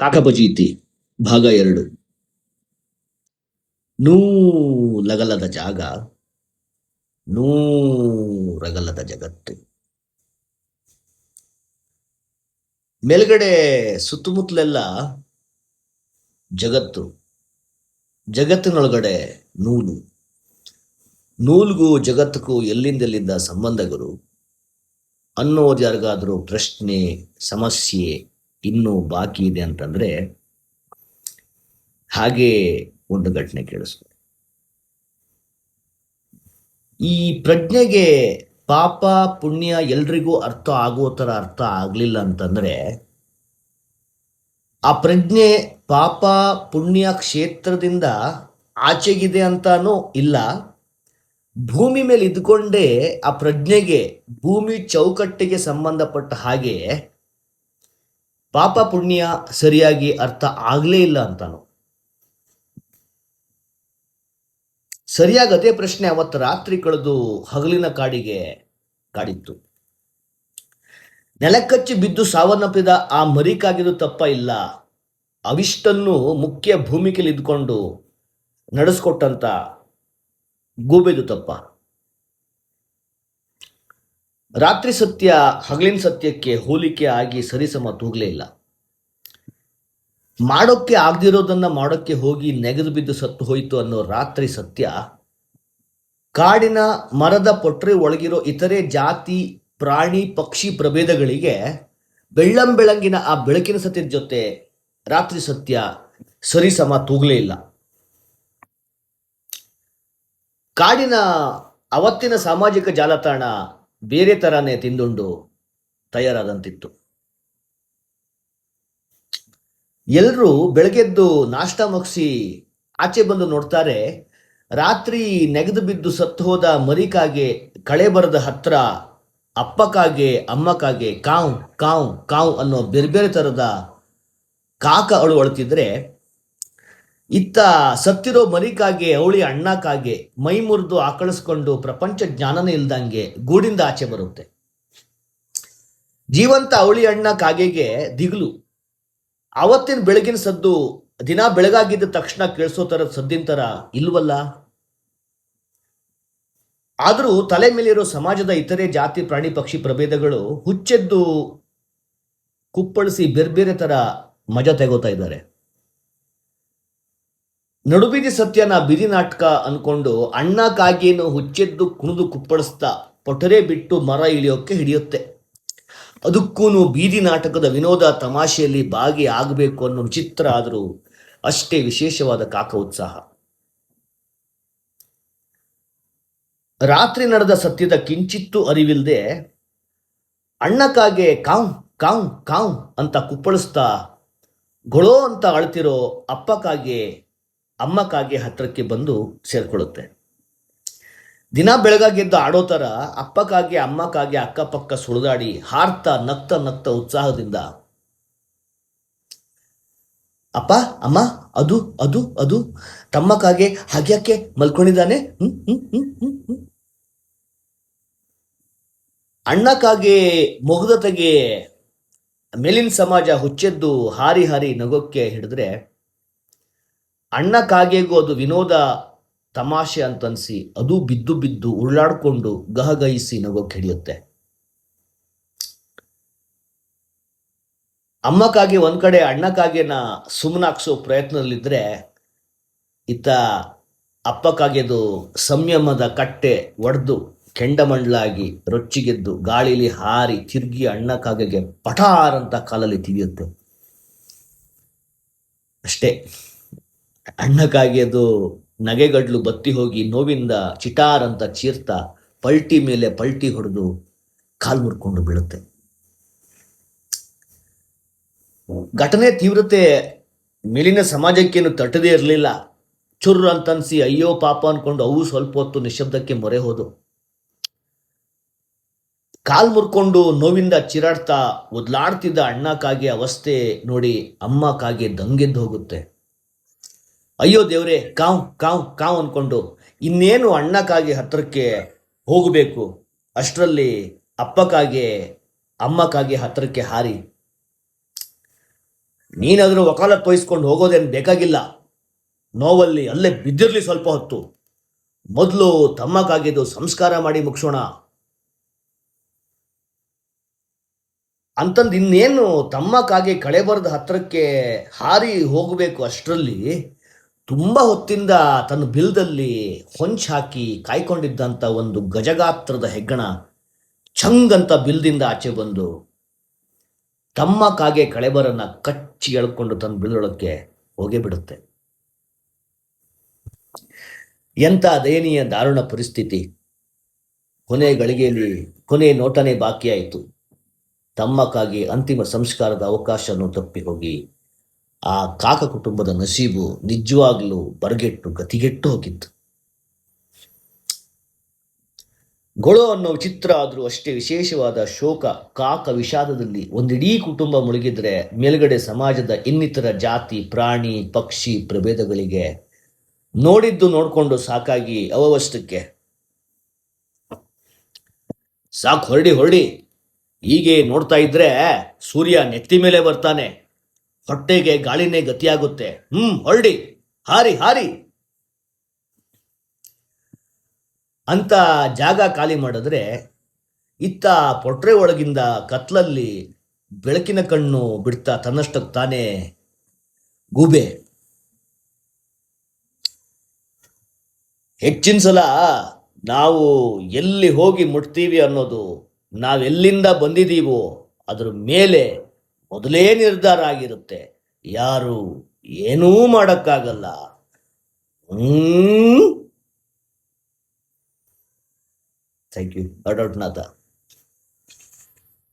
ಕಾಕಪಜೀತಿ ಭಾಗ 2. ನೂಲಗಲದ ಜಾಗ, ನೂರಗಲದ ಜಗತ್ತು. ಮೇಲ್ಗಡೆ ಸುತ್ತಮುತ್ತಲೆಲ್ಲ ಜಗತ್ತು, ಜಗತ್ತಿನೊಳಗಡೆ ನೂಲು. ನೂಲ್ಗೂ ಜಗತ್ತಕ್ಕೂ ಎಲ್ಲಿಂದ ಸಂಬಂಧಗಳು ಅನ್ನೋದು ಯಾರಿಗಾದ್ರೂ ಪ್ರಶ್ನೆ, ಸಮಸ್ಯೆ ಇನ್ನೂ ಬಾಕಿ ಇದೆ ಅಂತಂದ್ರೆ ಹಾಗೆ ಒಂದು ಘಟನೆ ಕೇಳಿಸ್ತು. ಈ ಪ್ರಜ್ಞೆಗೆ ಪಾಪ ಪುಣ್ಯ ಎಲ್ರಿಗೂ ಅರ್ಥ ಆಗೋ ತರ ಅರ್ಥ ಆಗ್ಲಿಲ್ಲ ಅಂತಂದ್ರೆ ಆ ಪ್ರಜ್ಞೆ ಪಾಪ ಪುಣ್ಯ ಕ್ಷೇತ್ರದಿಂದ ಆಚೆಗಿದೆ ಅಂತಾನೂ ಇಲ್ಲ. ಭೂಮಿ ಮೇಲೆ ಇದ್ಕೊಂಡೇ ಆ ಪ್ರಜ್ಞೆಗೆ ಭೂಮಿ ಚೌಕಟ್ಟಿಗೆ ಸಂಬಂಧಪಟ್ಟ ಹಾಗೆ ಪಾಪ ಪುಣ್ಯ ಸರಿಯಾಗಿ ಅರ್ಥ ಆಗ್ಲೇ ಇಲ್ಲ ಅಂತಾನು. ಸರಿಯಾಗಿ ಅದೇ ಪ್ರಶ್ನೆ ಅವತ್ತು ರಾತ್ರಿ ಕಳೆದು ಹಗಲಿನ ಕಾಡಿಗೆ ಕಾಡಿತ್ತು. ನೆಲಕ್ಕಚ್ಚಿ ಬಿದ್ದು ಸಾವನ್ನಪ್ಪಿದ ಆ ಮರಿಕಾಗಿದ್ದು ತಪ್ಪ ಇಲ್ಲ, ಅವಿಷ್ಟನ್ನು ಮುಖ್ಯ ಭೂಮಿಕೆಯಲ್ಲಿ ಇದ್ಕೊಂಡು ನಡೆಸ್ಕೊಟ್ಟಂತ ಗೂಬೆದು ತಪ್ಪ. ರಾತ್ರಿ ಸತ್ಯ ಹಗಲಿನ ಸತ್ಯಕ್ಕೆ ಹೋಲಿಕೆ ಆಗಿ ಸರಿಸಮ ತೂಗ್ಲೇ ಇಲ್ಲ. ಮಾಡೋಕ್ಕೆ ಆಗದಿರೋದನ್ನ ಮಾಡೋಕ್ಕೆ ಹೋಗಿ ನೆಗೆದು ಬಿದ್ದು ಸತ್ತು ಹೋಯಿತು ಅನ್ನೋ ರಾತ್ರಿ ಸತ್ಯ ಕಾಡಿನ ಮರದ ಪೊಟ್ರೆ ಒಳಗಿರೋ ಇತರೆ ಜಾತಿ ಪ್ರಾಣಿ ಪಕ್ಷಿ ಪ್ರಭೇದಗಳಿಗೆ ಬೆಳ್ಳಂಬೆಳಂಗಿನ ಆ ಬೆಳಕಿನ ಸತ್ಯದ ಜೊತೆ ರಾತ್ರಿ ಸತ್ಯ ಸರಿಸಮ ತೂಗ್ಲೇ ಇಲ್ಲ. ಕಾಡಿನ ಅವತ್ತಿನ ಸಾಮಾಜಿಕ ಜಾಲತಾಣ ಬೇರೆ ತರಾನೇ ತಿಂದುಂಡು ತಯಾರಾದಂತಿತ್ತು. ಎಲ್ಲರೂ ಬೆಳಗ್ಗೆದ್ದು ನಾಷ್ಟ ಮುಗಿಸಿ ಆಚೆ ಬಂದು ನೋಡ್ತಾರೆ, ರಾತ್ರಿ ನೆಗೆದು ಬಿದ್ದು ಸತ್ತು ಹೋದ ಮರಿಕಾಗೆ ಕಳೆ ಬರದ ಹತ್ರ ಅಪ್ಪಕಾಗೆ ಅಮ್ಮಕಾಗೆ ಕಾವ್ ಕಾವ್ ಕಾವ್ ಅನ್ನೋ ಬೇರೆ ಬೇರೆ ತರದ ಕಾಕ ಅಳುವಳ್ತಿದ್ರೆ, ಇತ್ತ ಸತ್ತಿರೋ ಮರಿಕಾಗೆ ಅವಳಿ ಅಣ್ಣಕ್ಕಾಗೆ ಮೈ ಮುರಿದು ಆಕಳಿಸ್ಕೊಂಡು ಪ್ರಪಂಚ ಜ್ಞಾನನೇ ಇಲ್ದಂಗೆ ಗೂಡಿಂದ ಆಚೆ ಬರುತ್ತೆ. ಜೀವಂತ ಅವಳಿ ಅಣ್ಣ ಕಾಗೆಗೆ ದಿಗ್ಲು. ಅವತ್ತಿನ ಬೆಳಗಿನ ಸದ್ದು ದಿನ ಬೆಳಗಾಗಿದ್ದ ತಕ್ಷಣ ಕೇಳಿಸೋ ತರ ಸದ್ದಿನ ತರ ಇಲ್ವಲ್ಲ. ಆದ್ರೂ ತಲೆ ಮೇಲಿರೋ ಸಮಾಜದ ಇತರೆ ಜಾತಿ ಪ್ರಾಣಿ ಪಕ್ಷಿ ಪ್ರಭೇದಗಳು ಹುಚ್ಚೆದ್ದು ಕುಪ್ಪಳಿಸಿ ಬೇರೆ ಬೇರೆ ತರ ಮಜಾ ತೆಗೋತಾ ಇದ್ದಾರೆ. ನಡುಬೀದಿ ಸತ್ಯನ ಬೀದಿ ನಾಟಕ ಅನ್ಕೊಂಡು ಅಣ್ಣ ಕಾಗೇನು ಹುಚ್ಚೆದ್ದು ಕುಣಿದು ಕುಪ್ಪಳಿಸ್ತಾ ಪೊಟರೆ ಬಿಟ್ಟು ಮರ ಇಳಿಯೋಕೆ ಹಿಡಿಯುತ್ತೆ. ಅದಕ್ಕೂನು ಬೀದಿ ನಾಟಕದ ವಿನೋದ ತಮಾಷೆಯಲ್ಲಿ ಭಾಗಿ ಆಗಬೇಕು ಅನ್ನೋ ವಿಚಿತ್ರ ಆದರೂ ಅಷ್ಟೇ ವಿಶೇಷವಾದ ಕಾಕ ಉತ್ಸಾಹ. ರಾತ್ರಿ ನಡೆದ ಸತ್ಯದ ಕಿಂಚಿತ್ತೂ ಅರಿವಿಲ್ಲದೆ ಅಣ್ಣಕ್ಕಾಗೆ ಕಾವ್ ಕಾವ್ ಕಾವ್ ಅಂತ ಕುಪ್ಪಳಿಸ್ತಾ ಗೊಳೋ ಅಂತ ಅಳ್ತಿರೋ ಅಪ್ಪಕ್ಕಾಗೆ ಅಮ್ಮಕ್ಕಾಗೆ ಹತ್ರಕ್ಕೆ ಬಂದು ಸೇರ್ಕೊಳ್ಳುತ್ತೆ. ದಿನ ಬೆಳಗಾಗೆದ್ದು ಆಡೋ ತರ ಅಪ್ಪಕ್ಕಾಗೆ ಅಮ್ಮಕ್ಕಾಗೆ ಅಕ್ಕಪಕ್ಕ ಸುಳಿದಾಡಿ ಹಾರ್ತಾ ನಗ್ತ ನಗ್ತ ಉತ್ಸಾಹದಿಂದ ಅಪ್ಪ ಅಮ್ಮ ಅದು ಅದು ಅದು ತಮ್ಮಕ್ಕಾಗೆ ಹಾಗ್ಯಾಕೆ ಮಲ್ಕೊಂಡಿದ್ದಾನೆ, ಅಣ್ಣಕ್ಕಾಗೆ ಮುಗ್ಧತೆಗೆ ಮೇಲಿನ ಸಮಾಜ ಹುಚ್ಚೆದ್ದು ಹಾರಿ ಹಾರಿ ನಗೋಕ್ಕೆ ಹಿಡಿದ್ರೆ ಅಣ್ಣ ಕಾಗೆಗೂ ಅದು ವಿನೋದ ತಮಾಷೆ ಅಂತನ್ಸಿ ಅದು ಬಿದ್ದು ಬಿದ್ದು ಉಳ್ಳಾಡ್ಕೊಂಡು ಗಹಗಹಿಸಿ ನಗೋಕ್ಕೆ ಹಿಡಿಯುತ್ತೆ. ಅಮ್ಮ ಕಾಗೆ ಒಂದ್ ಕಡೆ ಅಣ್ಣ ಕಾಗೆನ ಸುಮ್ಮನಾಕ್ಸೋ ಪ್ರಯತ್ನದಲ್ಲಿದ್ರೆ, ಇತ್ತ ಅಪ್ಪ ಕಾಗೆದು ಸಂಯಮದ ಕಟ್ಟೆ ಒಡೆದು ಕೆಂಡಮಂಡ್ಲಾಗಿ ರೊಚ್ಚಿಗೆದ್ದು ಗಾಳಿಲಿ ಹಾರಿ ತಿರುಗಿ ಅಣ್ಣ ಕಾಗೆಗೆ ಪಠಾರ್ ಅಂತ ಕಾಲಲ್ಲಿ ತಿವಿಯುತ್ತೆ. ಅಷ್ಟೇ, ಅಣ್ಣಕ್ಕಾಗಿ ಅದು ನಗೆಗಡ್ಲು ಬತ್ತಿ ಹೋಗಿ ನೋವಿಂದ ಚಿಟಾರ್ ಅಂತ ಚೀರ್ತಾ ಪಲ್ಟಿ ಮೇಲೆ ಪಲ್ಟಿ ಹೊಡೆದು ಕಾಲ್ ಮುರ್ಕೊಂಡು ಬೀಳುತ್ತೆ. ಘಟನೆ ತೀವ್ರತೆ ಮೇಲಿನ ಸಮಾಜಕ್ಕೇನು ತಟ್ಟದೇ ಇರಲಿಲ್ಲ. ಚುರ್ರು ಅಂತನ್ಸಿ ಅಯ್ಯೋ ಪಾಪ ಅನ್ಕೊಂಡು ಅವು ಸ್ವಲ್ಪ ಹೊತ್ತು ನಿಶಬ್ದಕ್ಕೆ ಮೊರೆ ಹೋದು. ಕಾಲ್ ಮುರ್ಕೊಂಡು ನೋವಿಂದ ಚಿರಾಡ್ತಾ ಒದ್ಲಾಡ್ತಿದ್ದ ಅಣ್ಣಕ್ಕಾಗಿ ಅವಸ್ಥೆ ನೋಡಿ ಅಮ್ಮ ಕಾಗೆ ದಂಗೆದ್ದು ಹೋಗುತ್ತೆ. ಅಯ್ಯೋ ದೇವ್ರೆ, ಕಾವ್ ಕಾವ್ ಕಾವ್ ಅನ್ಕೊಂಡು ಇನ್ನೇನು ಅಣ್ಣಕ್ಕಾಗಿ ಹತ್ರಕ್ಕೆ ಹೋಗಬೇಕು ಅಷ್ಟರಲ್ಲಿ ಅಪ್ಪಕ್ಕಾಗೆ ಅಮ್ಮಕ್ಕಾಗಿ ಹತ್ರಕ್ಕೆ ಹಾರಿ ನೀನಾದ್ರೂ ವಕಾಲತ್ ವಹಿಸ್ಕೊಂಡು ಹೋಗೋದೇನು ಬೇಕಾಗಿಲ್ಲ. ನೋವಲ್ಲಿ ಅಲ್ಲೇ ಬಿದ್ದಿರ್ಲಿ ಸ್ವಲ್ಪ ಹೊತ್ತು. ಮೊದಲು ತಮ್ಮಕ್ಕಾಗಿದ್ದು ಸಂಸ್ಕಾರ ಮಾಡಿ ಮುಗಿಸೋಣ ಅಂತಂದು ಇನ್ನೇನು ತಮ್ಮಕ್ಕಾಗಿ ಕಳೆಬರದ ಹತ್ರಕ್ಕೆ ಹಾರಿ ಹೋಗಬೇಕು. ಅಷ್ಟರಲ್ಲಿ ತುಂಬಾ ಹೊತ್ತಿಂದ ತನ್ನ ಬಿಲ್ದಲ್ಲಿ ಹೊಂಚ್ ಹಾಕಿ ಕಾಯ್ಕೊಂಡಿದ್ದಂಥ ಒಂದು ಗಜಗಾತ್ರದ ಹೆಗ್ಗಣ ಛಂಗ್ ಅಂತ ಬಿಲ್ದಿಂದ ಆಚೆ ಬಂದು ತಮ್ಮ ಕಾಗೆ ಕಳೆಬರನ್ನ ಕಚ್ಚಿ ಎಳ್ಕೊಂಡು ತನ್ನ ಬಿಲ್ಲೊಳಕ್ಕೆ ಹೋಗೇ ಬಿಡುತ್ತೆ. ಎಂಥ ದಯನೀಯ ದಾರುಣ ಪರಿಸ್ಥಿತಿ. ಕೊನೆ ಗಳಿಗೆಯಲ್ಲಿ ಕೊನೆ ನೋಟನೇ ಬಾಕಿ ಆಯಿತು. ತಮ್ಮಕ್ಕಾಗಿ ಅಂತಿಮ ಸಂಸ್ಕಾರದ ಅವಕಾಶವನ್ನು ತಪ್ಪಿ ಹೋಗಿ ಆ ಕಾಕ ಕುಟುಂಬದ ನಸೀಬು ನಿಜವಾಗ್ಲೂ ಬರಗೆಟ್ಟು ಗತಿಗೆಟ್ಟು ಹೋಗಿತ್ತು. ಗೊಳೋ ಅನ್ನೋ ವಿಚಿತ್ರ ಆದರೂ ಅಷ್ಟೇ ವಿಶೇಷವಾದ ಶೋಕ ಕಾಕ ವಿಷಾದದಲ್ಲಿ ಒಂದಿಡೀ ಕುಟುಂಬ ಮುಳುಗಿದ್ರೆ ಮೇಲ್ಗಡೆ ಸಮಾಜದ ಇನ್ನಿತರ ಜಾತಿ ಪ್ರಾಣಿ ಪಕ್ಷಿ ಪ್ರಭೇದಗಳಿಗೆ ನೋಡಿದ್ದು ನೋಡ್ಕೊಂಡು ಸಾಕಾಗಿ ಅವವಷ್ಟಕ್ಕೆ ಸಾಕು ಹೊರಡಿ ಹೊರಡಿ, ಹೀಗೆ ನೋಡ್ತಾ ಇದ್ರೆ ಸೂರ್ಯ ನೆತ್ತಿ ಮೇಲೆ ಬರ್ತಾನೆ, ಹೊಟ್ಟೆಗೆ ಗಾಳಿನೇ ಗತಿಯಾಗುತ್ತೆ. ಹೊರಡಿ, ಹಾರಿ ಹಾರಿ ಅಂತ ಜಾಗ ಖಾಲಿ ಮಾಡಿದ್ರೆ ಇತ್ತ ಪೊಟ್ರೆ ಒಳಗಿಂದ ಕತ್ಲಲ್ಲಿ ಬೆಳಕಿನ ಕಣ್ಣು ಬಿಡ್ತಾ ತನ್ನಷ್ಟಕ್ಕೆ ತಾನೇ ಗೂಬೆ. ಹೆಚ್ಚಿನ ಸಲ ನಾವು ಎಲ್ಲಿ ಹೋಗಿ ಮುಟ್ತೀವಿ ಅನ್ನೋದು ನಾವೆಲ್ಲಿಂದ ಬಂದಿದ್ದೀವೋ ಅದ್ರ ಮೇಲೆ ಮೊದಲೇ ನಿರ್ಧಾರ ಆಗಿರುತ್ತೆ. ಯಾರು ಏನೂ ಮಾಡಕ್ಕಾಗಲ್ಲ. Thank you. ಅಡೋಟ್ನಾಥ.